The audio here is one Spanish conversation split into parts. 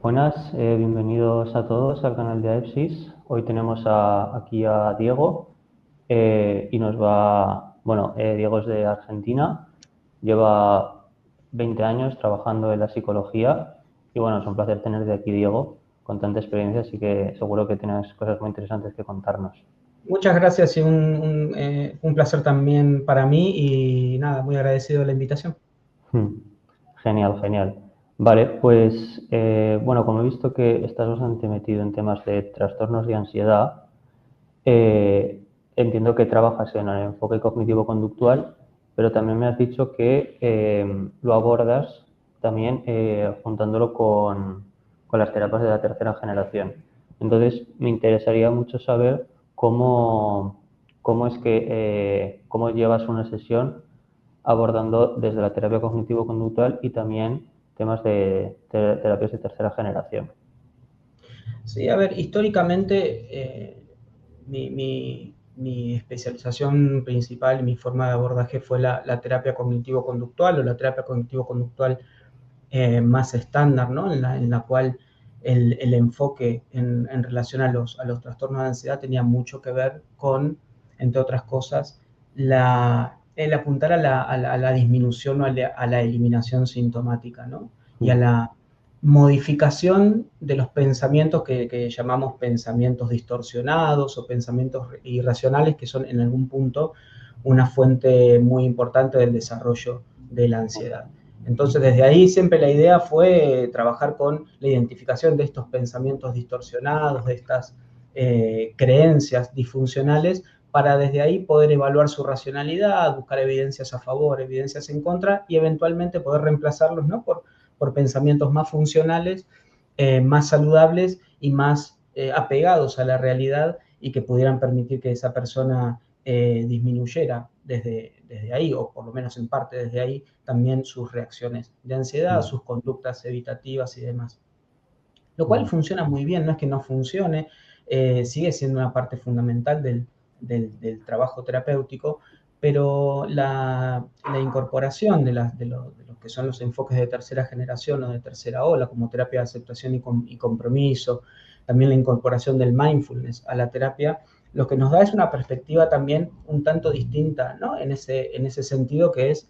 Buenas, bienvenidos a todos al canal de AEPSIS. Hoy tenemos aquí a Diego y Diego es de Argentina, lleva 20 años trabajando en la psicología y bueno, es un placer tenerte aquí, Diego, con tanta experiencia, así que seguro que tienes cosas muy interesantes que contarnos. Muchas gracias y un placer también para mí y nada, muy agradecido de la invitación. Hmm. Genial, genial. Vale, pues bueno, como he visto que estás bastante metido en temas de trastornos de ansiedad, entiendo que trabajas en el enfoque cognitivo-conductual, pero también me has dicho que lo abordas también juntándolo con las terapias de la tercera generación. Entonces, me interesaría mucho saber cómo llevas una sesión abordando desde la terapia cognitivo-conductual y también temas de terapias de tercera generación. Sí, a ver, históricamente mi especialización principal y mi forma de abordaje fue la terapia cognitivo-conductual o la terapia cognitivo-conductual más estándar, ¿no? En la cual el enfoque en relación a los trastornos de ansiedad tenía mucho que ver con, entre otras cosas, el apuntar a la disminución o a la eliminación sintomática, ¿no? Y a Mm, la modificación de los pensamientos que llamamos pensamientos distorsionados o pensamientos irracionales, que son en algún punto una fuente muy importante del desarrollo de la ansiedad. Entonces, desde ahí siempre la idea fue trabajar con la identificación de estos pensamientos distorsionados, de estas creencias disfuncionales, para desde ahí poder evaluar su racionalidad, buscar evidencias a favor, evidencias en contra y eventualmente poder reemplazarlos, ¿no? por pensamientos más funcionales, más saludables y más apegados a la realidad y que pudieran permitir que esa persona disminuyera desde ahí, o por lo menos en parte desde ahí, también sus reacciones de ansiedad, mm, sus conductas evitativas y demás. Lo cual mm, funciona muy bien, no es que no funcione, sigue siendo una parte fundamental del trabajo terapéutico, pero la incorporación de lo que son los enfoques de tercera generación o de tercera ola, como terapia de aceptación y compromiso, también la incorporación del mindfulness a la terapia, lo que nos da es una perspectiva también un tanto distinta, ¿no? En ese sentido, que es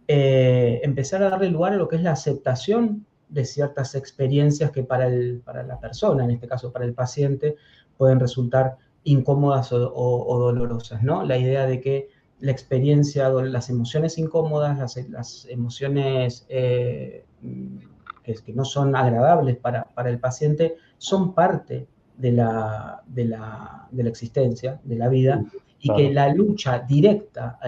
empezar a darle lugar a lo que es la aceptación de ciertas experiencias que para la persona, en este caso para el paciente, pueden resultar incómodas o dolorosas, ¿no? La idea de que la experiencia, las emociones incómodas, las emociones que no son agradables para el paciente, son parte de la existencia, de la vida, y que claro. la lucha directa,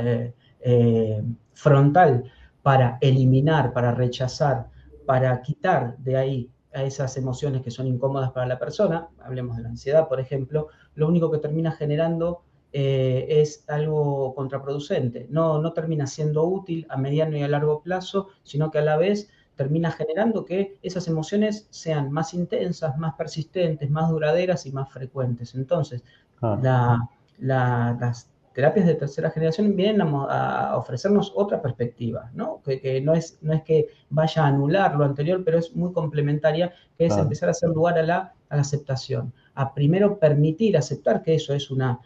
frontal, para eliminar, para rechazar, para quitar de ahí a esas emociones que son incómodas para la persona, hablemos de la ansiedad, por ejemplo, lo único que termina generando es algo contraproducente. No termina siendo útil a mediano y a largo plazo, sino que a la vez termina generando que esas emociones sean más intensas, más persistentes, más duraderas y más frecuentes. Entonces, Claro. las terapias de tercera generación vienen a ofrecernos otra perspectiva, ¿no? Que no es que vaya a anular lo anterior, pero es muy complementaria, que es Claro. empezar a hacer lugar a la aceptación, a primero permitir, aceptar que eso es una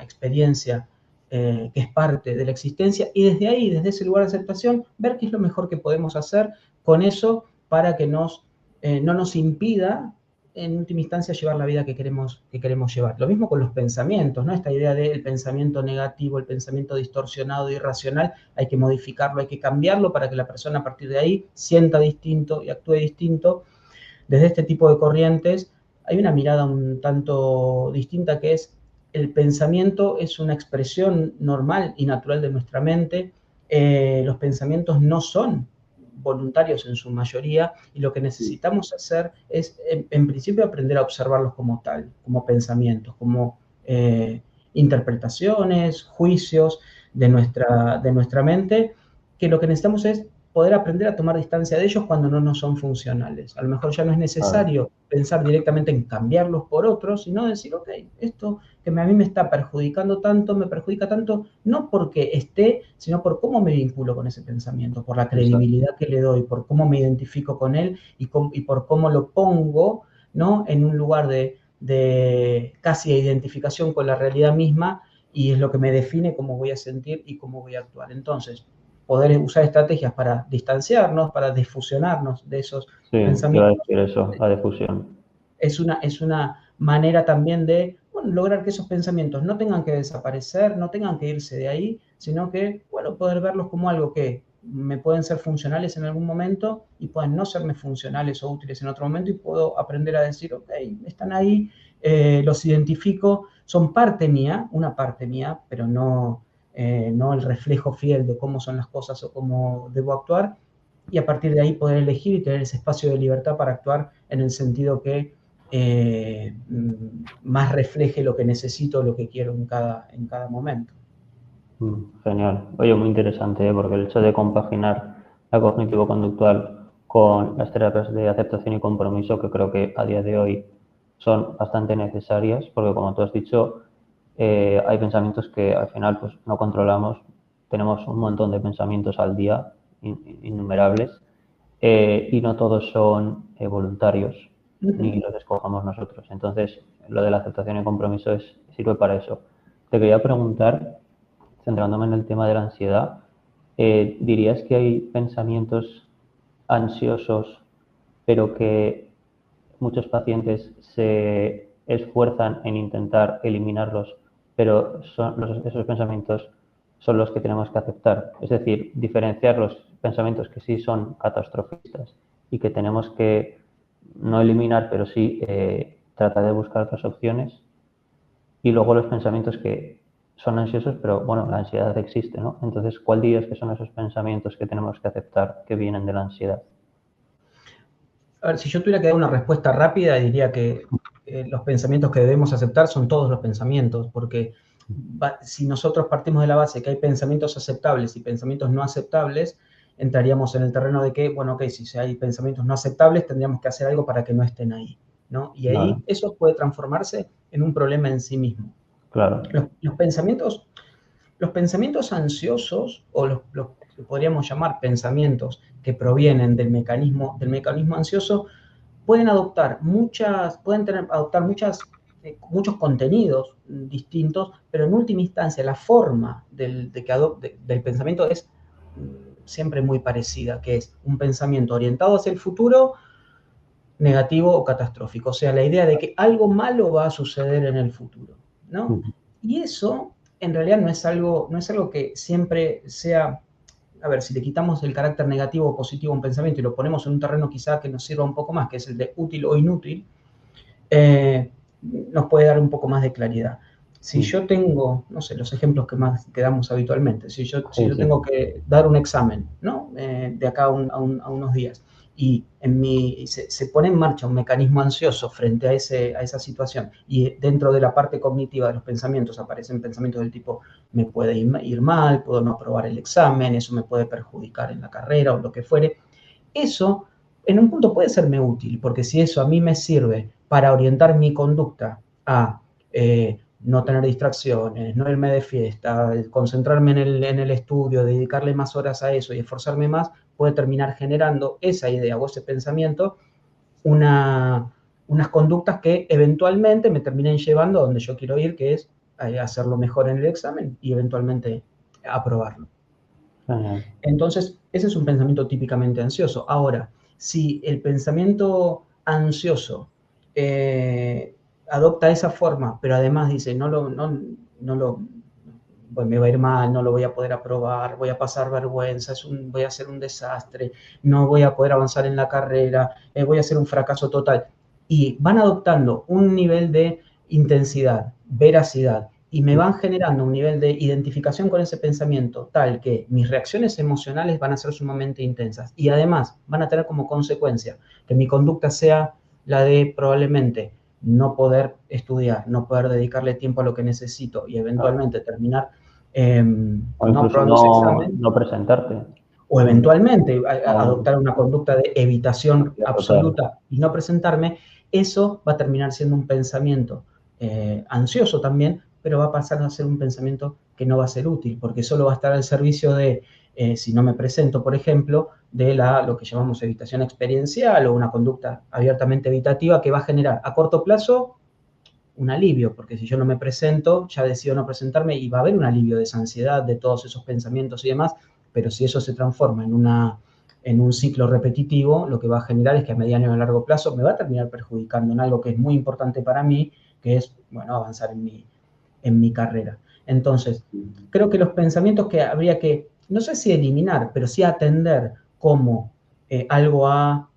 experiencia que es parte de la existencia, y desde ahí, desde ese lugar de aceptación, ver qué es lo mejor que podemos hacer con eso para que no nos impida en última instancia llevar la vida que queremos llevar. Lo mismo con los pensamientos, ¿no? Esta idea del pensamiento negativo, el pensamiento distorsionado, irracional, hay que modificarlo, hay que cambiarlo para que la persona a partir de ahí sienta distinto y actúe distinto. Desde este tipo de corrientes hay una mirada un tanto distinta, que es: el pensamiento es una expresión normal y natural de nuestra mente, los pensamientos no son voluntarios en su mayoría, y lo que necesitamos hacer es, en principio, aprender a observarlos como tal, como pensamientos, como interpretaciones, juicios de nuestra mente, que lo que necesitamos es poder aprender a tomar distancia de ellos cuando no nos son funcionales. A lo mejor ya no es necesario pensar directamente en cambiarlos por otros, sino decir, ok, esto que a mí me está perjudicando tanto, me perjudica tanto, no porque esté, sino por cómo me vinculo con ese pensamiento, por la credibilidad que le doy, por cómo me identifico con él y por cómo lo pongo, ¿no?, en un lugar de casi identificación con la realidad misma, y es lo que me define cómo voy a sentir y cómo voy a actuar. Entonces, poder usar estrategias para distanciarnos, para difusionarnos de esos Sí, te iba a pensamientos, decir eso, la difusión. es una manera también de, bueno, lograr que esos pensamientos no tengan que desaparecer, no tengan que irse de ahí, sino que, bueno, poder verlos como algo que me pueden ser funcionales en algún momento y pueden no serme funcionales o útiles en otro momento, y puedo aprender a decir, ok, están ahí, los identifico, son parte mía, una parte mía, pero no el reflejo fiel de cómo son las cosas o cómo debo actuar, y a partir de ahí poder elegir y tener ese espacio de libertad para actuar en el sentido que más refleje lo que necesito, lo que quiero en cada momento. Genial. Oye, muy interesante, ¿eh? Porque el hecho de compaginar la cognitivo-conductual con las terapias de aceptación y compromiso, que creo que a día de hoy son bastante necesarias, porque como tú has dicho, hay pensamientos que al final pues no controlamos. Tenemos un montón de pensamientos al día, innumerables, y no todos son voluntarios, ni los escojamos nosotros. Entonces, lo de la aceptación y compromiso sirve para eso. Te quería preguntar, centrándome en el tema de la ansiedad, ¿dirías que hay pensamientos ansiosos, pero que muchos pacientes se esfuerzan en intentar eliminarlos, pero esos pensamientos son los que tenemos que aceptar? Es decir, diferenciar los pensamientos que sí son catastrofistas y que tenemos que no eliminar, pero sí tratar de buscar otras opciones, y luego los pensamientos que son ansiosos, pero bueno, la ansiedad existe, ¿no? Entonces, ¿cuál dirías que son esos pensamientos que tenemos que aceptar que vienen de la ansiedad? A ver, si yo tuviera que dar una respuesta rápida, diría que los pensamientos que debemos aceptar son todos los pensamientos, porque si nosotros partimos de la base que hay pensamientos aceptables y pensamientos no aceptables, entraríamos en el terreno de que, bueno, ok, si hay pensamientos no aceptables, tendríamos que hacer algo para que no estén ahí, ¿no? Y Vale, ahí eso puede transformarse en un problema en sí mismo. claro. Los pensamientos ansiosos, o los que podríamos llamar pensamientos que provienen del mecanismo ansioso, adoptar muchos contenidos distintos, pero en última instancia la forma del pensamiento es siempre muy parecida, que es un pensamiento orientado hacia el futuro, negativo o catastrófico. O sea, la idea de que algo malo va a suceder en el futuro, ¿no? Y eso en realidad no es algo que siempre sea. A ver, si le quitamos el carácter negativo o positivo a un pensamiento y lo ponemos en un terreno quizá que nos sirva un poco más, que es el de útil o inútil, nos puede dar un poco más de claridad. Si yo tengo, no sé, los ejemplos que damos habitualmente, si yo Sí, sí. tengo que dar un examen, ¿no? De acá a unos días, y se pone en marcha un mecanismo ansioso frente a esa situación, y dentro de la parte cognitiva de los pensamientos aparecen pensamientos del tipo, me puede ir mal, puedo no aprobar el examen, eso me puede perjudicar en la carrera o lo que fuere. Eso en un punto puede serme útil, porque si eso a mí me sirve para orientar mi conducta a no tener distracciones, no irme de fiesta, concentrarme en el estudio, dedicarle más horas a eso y esforzarme más, puede terminar generando esa idea o ese pensamiento unas conductas que eventualmente me terminen llevando a donde yo quiero ir, que es hacerlo mejor en el examen y eventualmente aprobarlo. Genial. Entonces, ese es un pensamiento típicamente ansioso. Ahora, si el pensamiento ansioso adopta esa forma, pero además dice, pues me va a ir mal, no lo voy a poder aprobar, voy a pasar vergüenza, voy a ser un desastre, no voy a poder avanzar en la carrera, voy a ser un fracaso total. Y van adoptando un nivel de intensidad, veracidad, y me van generando un nivel de identificación con ese pensamiento tal que mis reacciones emocionales van a ser sumamente intensas, y además van a tener como consecuencia que mi conducta sea la de probablemente no poder estudiar, no poder dedicarle tiempo a lo que necesito y Claro. eventualmente terminar O no incluso aprobando ese no, examen. no presentarte. o eventualmente Aún, adoptar una conducta de evitación claro. absoluta y no presentarme, eso va a terminar siendo un pensamiento ansioso también, pero va a pasar a ser un pensamiento que no va a ser útil, porque solo va a estar al servicio de, si no me presento, por ejemplo, de lo que llamamos evitación experiencial o una conducta abiertamente evitativa que va a generar a corto plazo un alivio, porque si yo no me presento, ya decido no presentarme y va a haber un alivio de esa ansiedad, de todos esos pensamientos y demás, pero si eso se transforma en un ciclo repetitivo, lo que va a generar es que a mediano y a largo plazo me va a terminar perjudicando en algo que es muy importante para mí, que es, bueno, avanzar en mi carrera. Entonces, creo que los pensamientos que habría que, no sé si eliminar, pero sí atender como algo a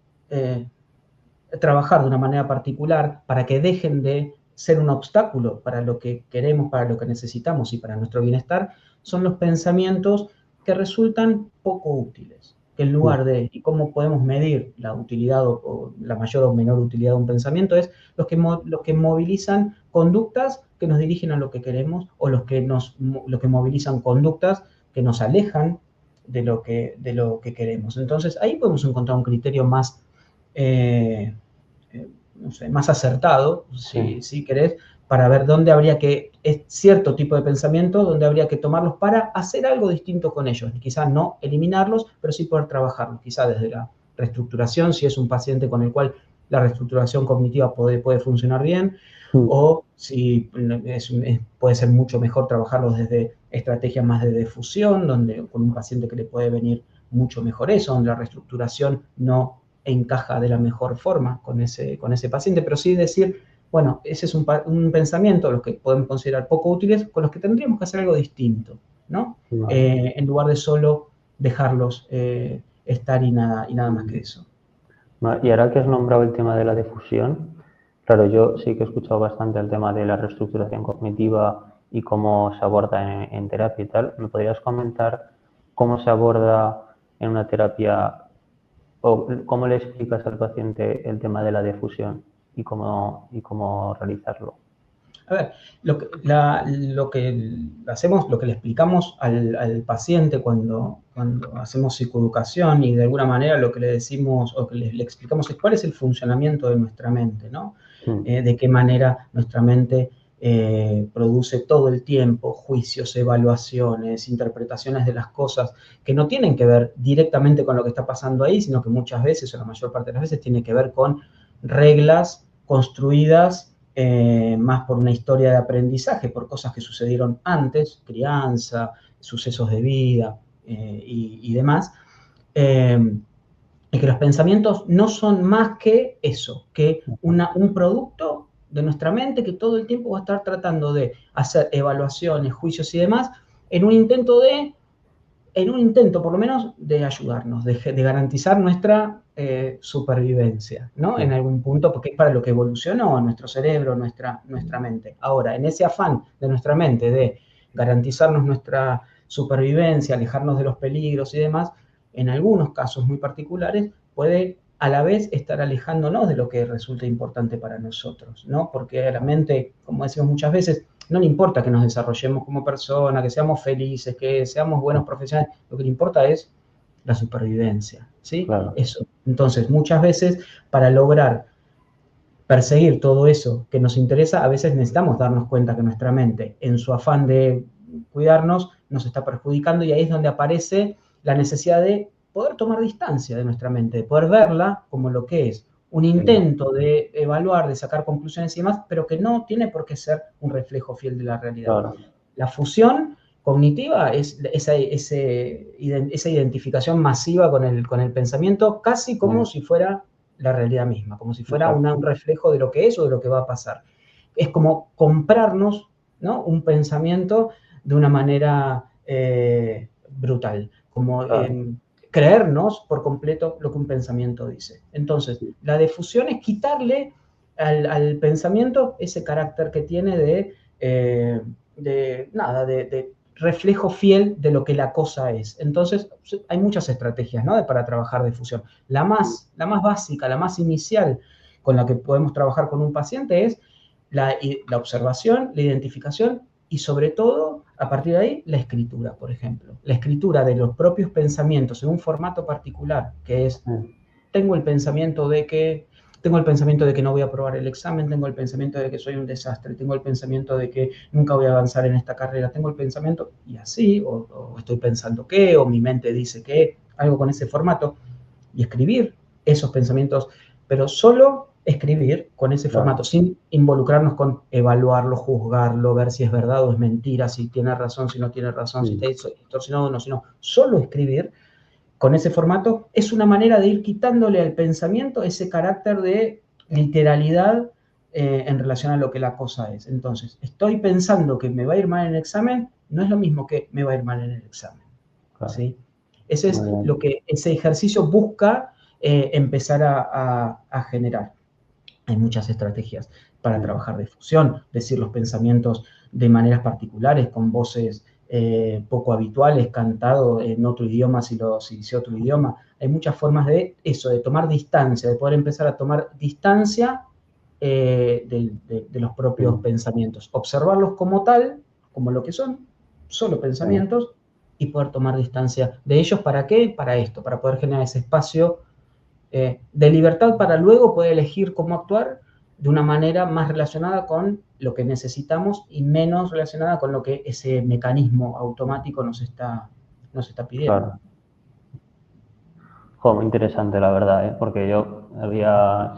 trabajar de una manera particular para que dejen de ser un obstáculo para lo que queremos, para lo que necesitamos y para nuestro bienestar, son los pensamientos que resultan poco útiles. Que en lugar de, y cómo podemos medir la utilidad o la mayor o menor utilidad de un pensamiento, es los que movilizan conductas que nos dirigen a lo que queremos o los que movilizan conductas que nos alejan de lo que queremos. Entonces ahí podemos encontrar un criterio más no sé, más acertado, Sí, si querés, para ver dónde habría que, es cierto tipo de pensamiento, dónde habría que tomarlos para hacer algo distinto con ellos. Quizá no eliminarlos, pero sí poder trabajarlos. Quizá desde la reestructuración, si es un paciente con el cual la reestructuración cognitiva puede funcionar bien, o si puede ser mucho mejor trabajarlos desde estrategias más de difusión, donde con un paciente que le puede venir mucho mejor eso, donde la reestructuración no encaja de la mejor forma con ese paciente, pero sí decir, bueno, ese es un pensamiento, los que podemos considerar poco útiles, con los que tendríamos que hacer algo distinto, ¿no? vale. En lugar de solo dejarlos estar y nada más que eso. Y ahora que has nombrado el tema de la difusión, claro, yo sí que he escuchado bastante el tema de la reestructuración cognitiva y cómo se aborda en terapia y tal. ¿Me podrías comentar cómo se aborda en una terapia o cómo le explicas al paciente el tema de la difusión y cómo realizarlo? A ver, lo que hacemos, lo que le explicamos al paciente cuando hacemos psicoeducación y de alguna manera lo que le decimos o que le explicamos es cuál es el funcionamiento de nuestra mente, ¿no? De qué manera nuestra mente produce todo el tiempo juicios, evaluaciones, interpretaciones de las cosas que no tienen que ver directamente con lo que está pasando ahí, sino que muchas veces o la mayor parte de las veces tiene que ver con reglas construidas más por una historia de aprendizaje, por cosas que sucedieron antes, crianza, sucesos de vida y demás, y que los pensamientos no son más que eso, que un producto de nuestra mente que todo el tiempo va a estar tratando de hacer evaluaciones, juicios y demás, en un intento por lo menos, de ayudarnos, de garantizar nuestra supervivencia, ¿no? Sí, En algún punto, porque es para lo que evolucionó nuestro cerebro, nuestra mente. Ahora, en ese afán de nuestra mente de garantizarnos nuestra supervivencia, alejarnos de los peligros y demás, en algunos casos muy particulares, puede a la vez estar alejándonos de lo que resulta importante para nosotros, ¿no? Porque a la mente, como decimos muchas veces, no le importa que nos desarrollemos como persona, que seamos felices, que seamos buenos profesionales, lo que le importa es la supervivencia, ¿sí? claro, Eso. Entonces, muchas veces, para lograr perseguir todo eso que nos interesa, a veces necesitamos darnos cuenta que nuestra mente, en su afán de cuidarnos, nos está perjudicando y ahí es donde aparece la necesidad de poder tomar distancia de nuestra mente, de poder verla como lo que es, un sí, intento de evaluar, de sacar conclusiones y demás, pero que no tiene por qué ser un reflejo fiel de la realidad. claro, La fusión cognitiva es esa identificación masiva con el pensamiento, casi como si fuera la realidad misma, como si fuera un exacto. reflejo de lo que es o de lo que va a pasar. Es como comprarnos, ¿no?, un pensamiento de una manera brutal, como Claro, creernos por completo lo que un pensamiento dice. Entonces, la difusión es quitarle al pensamiento ese carácter que tiene de reflejo fiel de lo que la cosa es. Entonces, hay muchas estrategias, ¿no?, para trabajar difusión. La más básica, la más inicial con la que podemos trabajar con un paciente es la observación, la identificación y sobre todo A partir de ahí, la escritura, por ejemplo. La escritura de los propios pensamientos en un formato particular, que es, tengo el pensamiento de que no voy a aprobar el examen, tengo el pensamiento de que soy un desastre, tengo el pensamiento de que nunca voy a avanzar en esta carrera, tengo el pensamiento, y así, o estoy pensando que, o mi mente dice que, algo con ese formato, y escribir esos pensamientos, pero solo escribir con ese formato, sin involucrarnos con evaluarlo, juzgarlo, ver si es verdad o es mentira, si tiene razón, si no tiene razón, si está distorsionado o no, sino solo escribir con ese formato es una manera de ir quitándole al pensamiento ese carácter de literalidad en relación a lo que la cosa es. Entonces, estoy pensando que me va a ir mal en el examen, no es lo mismo que me va a ir mal en el examen. Claro. ¿Sí? Ese es lo que ese ejercicio busca empezar a generar. Hay muchas estrategias para trabajar de fusión, decir los pensamientos de maneras particulares, con voces poco habituales, cantado en otro idioma si dice otro idioma. Hay muchas formas de eso, de tomar distancia, de poder empezar a tomar distancia de los propios pensamientos. Observarlos como tal, como lo que son, solo pensamientos, y poder tomar distancia de ellos. ¿Para qué? Para esto, para poder generar ese espacio de libertad para luego poder elegir cómo actuar de una manera más relacionada con lo que necesitamos y menos relacionada con lo que ese mecanismo automático nos está pidiendo. Claro. Muy interesante, la verdad, ¿eh? Porque yo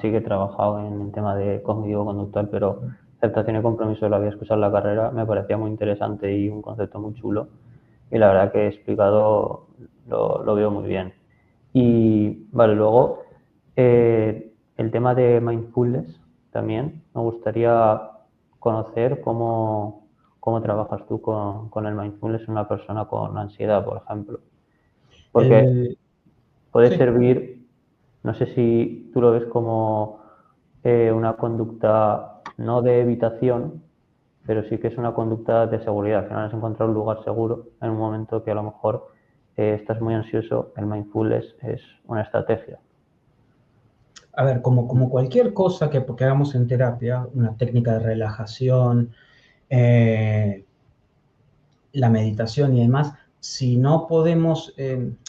sí que he trabajado en el tema de cognitivo-conductual, pero aceptación y compromiso lo había escuchado en la carrera, me parecía muy interesante y un concepto muy chulo. Y la verdad que explicado lo veo muy bien. Y vale, luego el tema de mindfulness también. Me gustaría conocer cómo trabajas tú con el mindfulness en una persona con ansiedad, por ejemplo. Porque puede Sí. servir, no sé si tú lo ves como una conducta no de evitación, pero sí que es una conducta de seguridad. Al final es encontrar un lugar seguro en un momento que a lo mejor estás muy ansioso. El mindfulness es una estrategia. A ver, como cualquier cosa que hagamos en terapia, una técnica de relajación, la meditación y demás, si no podemos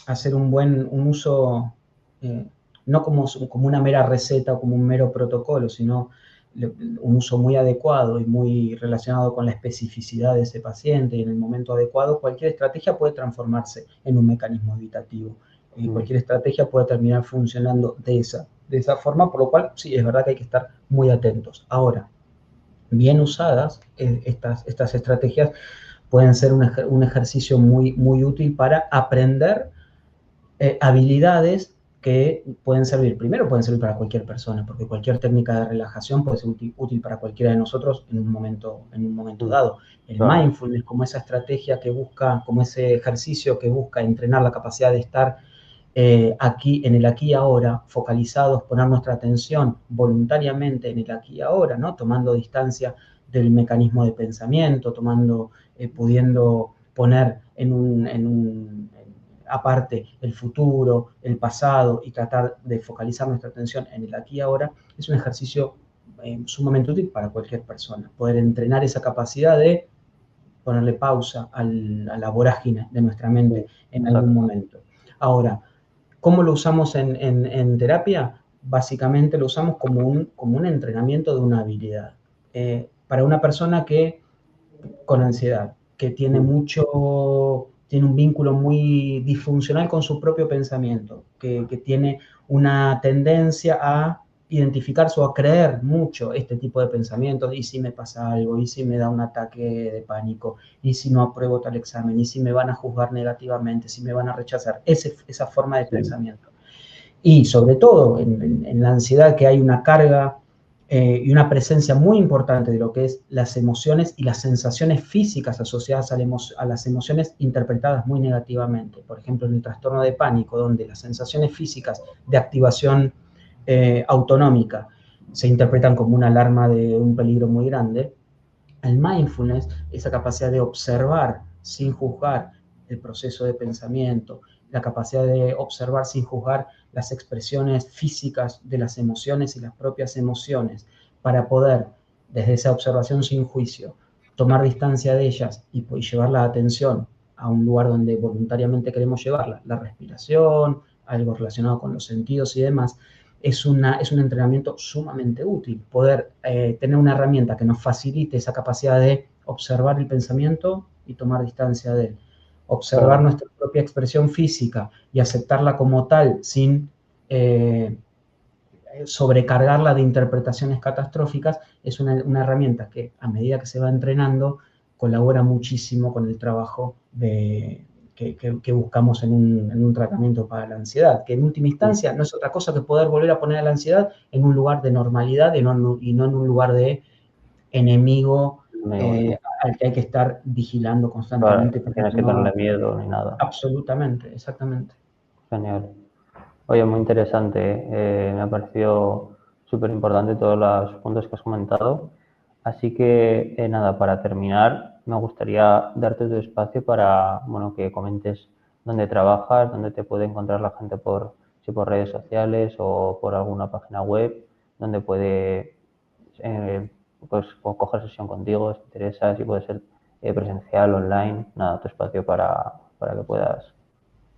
hacer un uso, no como una mera receta o como un mero protocolo, sino un uso muy adecuado y muy relacionado con la especificidad de ese paciente y en el momento adecuado, cualquier estrategia puede transformarse en un mecanismo evitativo. Cualquier estrategia puede terminar funcionando de esa forma, por lo cual sí, es verdad que hay que estar muy atentos. Ahora, bien usadas, estas estrategias pueden ser un ejercicio muy útil para aprender habilidades que pueden servir para cualquier persona, porque cualquier técnica de relajación puede ser útil para cualquiera de nosotros en un momento dado. El Claro. mindfulness, como esa estrategia que busca, como ese ejercicio que busca entrenar la capacidad de estar en el aquí y ahora, focalizados, poner nuestra atención voluntariamente en el aquí y ahora, ¿no? Tomando distancia del mecanismo de pensamiento, pudiendo poner aparte el futuro, el pasado y tratar de focalizar nuestra atención en el aquí y ahora, es un ejercicio sumamente útil para cualquier persona. Poder entrenar esa capacidad de ponerle pausa a la vorágine de nuestra mente en algún momento. Ahora, ¿cómo lo usamos en terapia? Básicamente lo usamos como un entrenamiento de una habilidad. Para una persona con ansiedad, que tiene un vínculo muy disfuncional con su propio pensamiento, que tiene una tendencia a identificarse o a creer mucho este tipo de pensamientos, y si me pasa algo, y si me da un ataque de pánico, y si no apruebo tal examen, y si me van a juzgar negativamente, si me van a rechazar, esa forma de pensamiento. Y sobre todo en la ansiedad, que hay una carga y una presencia muy importante de lo que es las emociones y las sensaciones físicas asociadas a las emociones interpretadas muy negativamente. Por ejemplo, en el trastorno de pánico, donde las sensaciones físicas de activación autonómica se interpretan como una alarma de un peligro muy grande, el mindfulness, esa capacidad de observar sin juzgar el proceso de pensamiento, la capacidad de observar sin juzgar las expresiones físicas de las emociones y las propias emociones, para poder, desde esa observación sin juicio, tomar distancia de ellas y llevar la atención a un lugar donde voluntariamente queremos llevarla, la respiración, algo relacionado con los sentidos y demás, es un entrenamiento sumamente útil. Poder tener una herramienta que nos facilite esa capacidad de observar el pensamiento y tomar distancia de él. Observar nuestra propia expresión física y aceptarla como tal sin sobrecargarla de interpretaciones catastróficas, es una herramienta que a medida que se va entrenando colabora muchísimo con el trabajo que buscamos en un tratamiento para la ansiedad, que en última instancia no es otra cosa que poder volver a poner a la ansiedad en un lugar de normalidad y no en un lugar de enemigo al que hay que estar vigilando constantemente. No tienes que tenerle miedo ni nada. Absolutamente, exactamente. Genial. Oye, muy interesante. Me ha parecido súper importante todos los puntos que has comentado. Así que, nada, para terminar, me gustaría darte tu espacio para, bueno, que comentes dónde trabajas, dónde te puede encontrar la gente si por redes sociales o por alguna página web, donde puede, pues, coger sesión contigo, si te interesa, si puede ser presencial, online, nada, tu espacio para que puedas.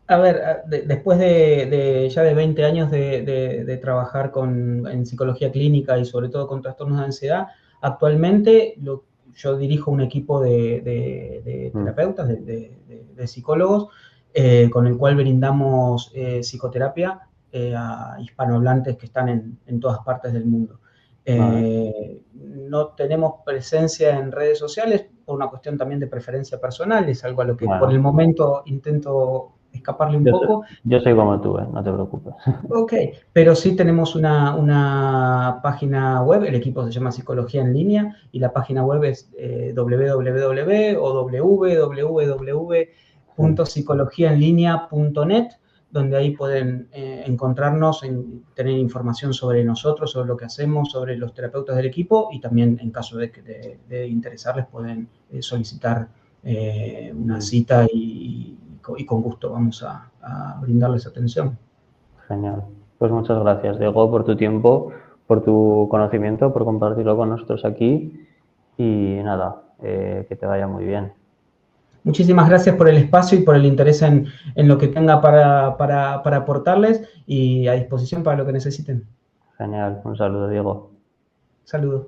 A ver, después ya de 20 años de trabajar en psicología clínica y sobre todo con trastornos de ansiedad, actualmente yo dirijo un equipo de terapeutas, de psicólogos, con el cual brindamos psicoterapia a hispanohablantes que están en todas partes del mundo. No tenemos presencia en redes sociales por una cuestión también de preferencia personal, es algo a lo que por el momento intento escaparle un poco. Yo soy como tú, no te preocupes. Ok, pero sí tenemos una página web, el equipo se llama Psicología en Línea y la página web es www.psicologiaenlinea.net, donde ahí pueden encontrarnos, tener información sobre nosotros, sobre lo que hacemos, sobre los terapeutas del equipo y también en caso de interesarles pueden solicitar una cita y con gusto vamos a brindarles atención. Genial. Pues muchas gracias, Diego, por tu tiempo, por tu conocimiento, por compartirlo con nosotros aquí y nada, que te vaya muy bien. Muchísimas gracias por el espacio y por el interés en lo que tenga para aportarles y a disposición para lo que necesiten. Genial. Un saludo, Diego. Saludos.